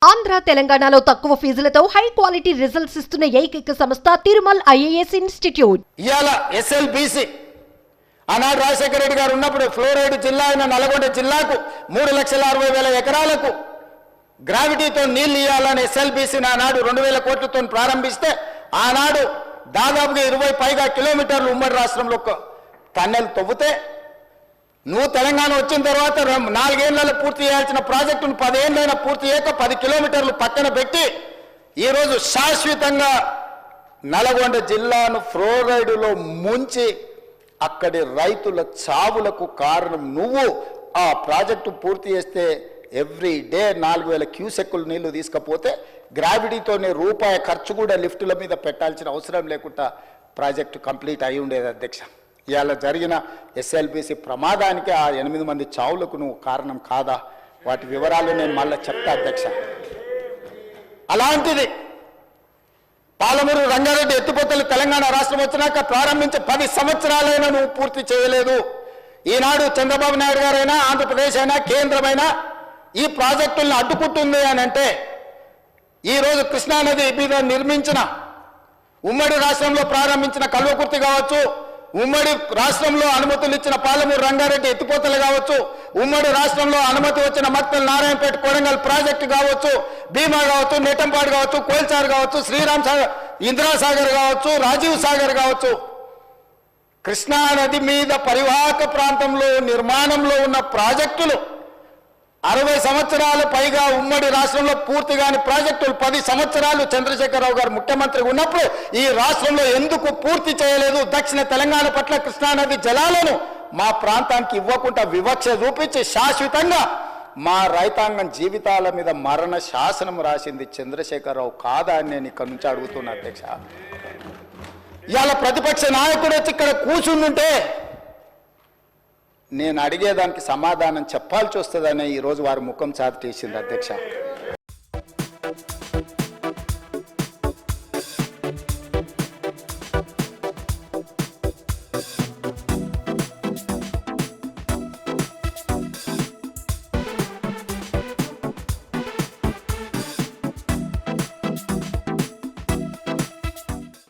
ఆంధ్ర తెలంగాణలో తక్కువ ఫీజులతో high quality results ఇస్తున్న ఏకైక సంస్థ తిరుమల్ ఐఏఎస్ ఇన్స్టిట్యూట్. ఇవాళ ఎస్ఎల్బిసి ఆనాడు రాజశేఖర రెడ్డి గారు ఉన్నప్పుడు ఫ్లోరైడ్ జిల్లా అయిన నల్గొండ జిల్లాకు 3,60,000 ఎకరాలకు గ్రావిటీతో నీళ్లు ఇవ్వాలని ఎస్ఎల్బిసి ఆనాడు 2,000 కోట్లతో ప్రారంభిస్తే ఆనాడు దాదాపుగా 20 పైగా కిలోమీటర్లు ఉమ్మడి రాష్ట్రంలో టన్నెల్ తవ్వుతే నువ్వు తెలంగాణ వచ్చిన తర్వాత 4 ఏళ్లలో పూర్తి చేయాల్సిన ప్రాజెక్టును 10 ఏళ్ళైనా పూర్తి చేయక 10 కిలోమీటర్లు పక్కన పెట్టి ఈరోజు శాశ్వతంగా నల్గొండ జిల్లాను ఫ్లోరైడ్లో ముంచి అక్కడి రైతుల చావులకు కారణం నువ్వు. ఆ ప్రాజెక్టు పూర్తి చేస్తే ఎవ్రీ డే 4,000 క్యూసెక్కులు నీళ్లు తీసుకపోతే గ్రావిటీతోనే రూపాయి ఖర్చు కూడా లిఫ్టుల మీద పెట్టాల్సిన అవసరం లేకుండా ప్రాజెక్టు కంప్లీట్ అయి ఉండేది అధ్యక్ష. ఇవాళ జరిగిన ఎస్ఎల్బిసి ప్రమాదానికి ఆ 8 మంది చావులకు నువ్వు కారణం కాదా? వాటి వివరాలు నేను మళ్ళీ చెప్తా అధ్యక్ష. అలాంటిది పాలమూరు రంగారెడ్డి ఎత్తిపోతలు తెలంగాణ రాష్ట్రం వచ్చినాక ప్రారంభించి 10 సంవత్సరాలైనా నువ్వు పూర్తి చేయలేదు. ఈనాడు చంద్రబాబు నాయుడు గారైనా ఆంధ్రప్రదేశ్ అయినా కేంద్రమైనా ఈ ప్రాజెక్టులను అడ్డుకుంటుంది అని అంటే ఈరోజు కృష్ణానది మీద నిర్మించిన ఉమ్మడి రాష్ట్రంలో ప్రారంభించిన కల్వకుర్తి కావచ్చు, ఉమ్మడి రాష్ట్రంలో అనుమతులు ఇచ్చిన పాలమూరు రంగారెడ్డి ఎత్తిపోతలు కావచ్చు, ఉమ్మడి రాష్ట్రంలో అనుమతి వచ్చిన మక్తల్ నారాయణపేట కొడంగల్ ప్రాజెక్టు కావచ్చు, భీమా కావచ్చు, నెట్టంపాడు కావచ్చు, కోల్చార్ కావచ్చు, శ్రీరామ్ సాగర్, ఇందిరాసాగర్ కావచ్చు, రాజీవ్ సాగర్ కావచ్చు, కృష్ణానది మీద పరివాహక ప్రాంతంలో నిర్మాణంలో ఉన్న ప్రాజెక్టులు 60 సంవత్సరాలు పైగా ఉమ్మడి రాష్ట్రంలో పూర్తి కాని ప్రాజెక్టులు 10 సంవత్సరాలు చంద్రశేఖరరావు గారు ముఖ్యమంత్రిగా ఉన్నప్పుడు ఈ రాష్ట్రంలో ఎందుకు పూర్తి చేయలేదు? దక్షిణ తెలంగాణ పట్ల కృష్ణానది జలాలను మా ప్రాంతానికి ఇవ్వకుండా వివక్ష చూపించి శాశ్వతంగా మా రైతాంగం జీవితాల మీద మరణ శాసనం రాసింది చంద్రశేఖరరావు కాదా అని నేను ఇక్కడ నుంచి అడుగుతున్నా అధ్యక్ష. ఇవాళ ప్రతిపక్ష నాయకుడు వచ్చి ఇక్కడ కూర్చుంటుంటే నేను అడిగేదానికి సమాధానం చెప్పాల్సి వస్తుందని ఈరోజు వారి ముఖం చాటు చేసింది అధ్యక్ష.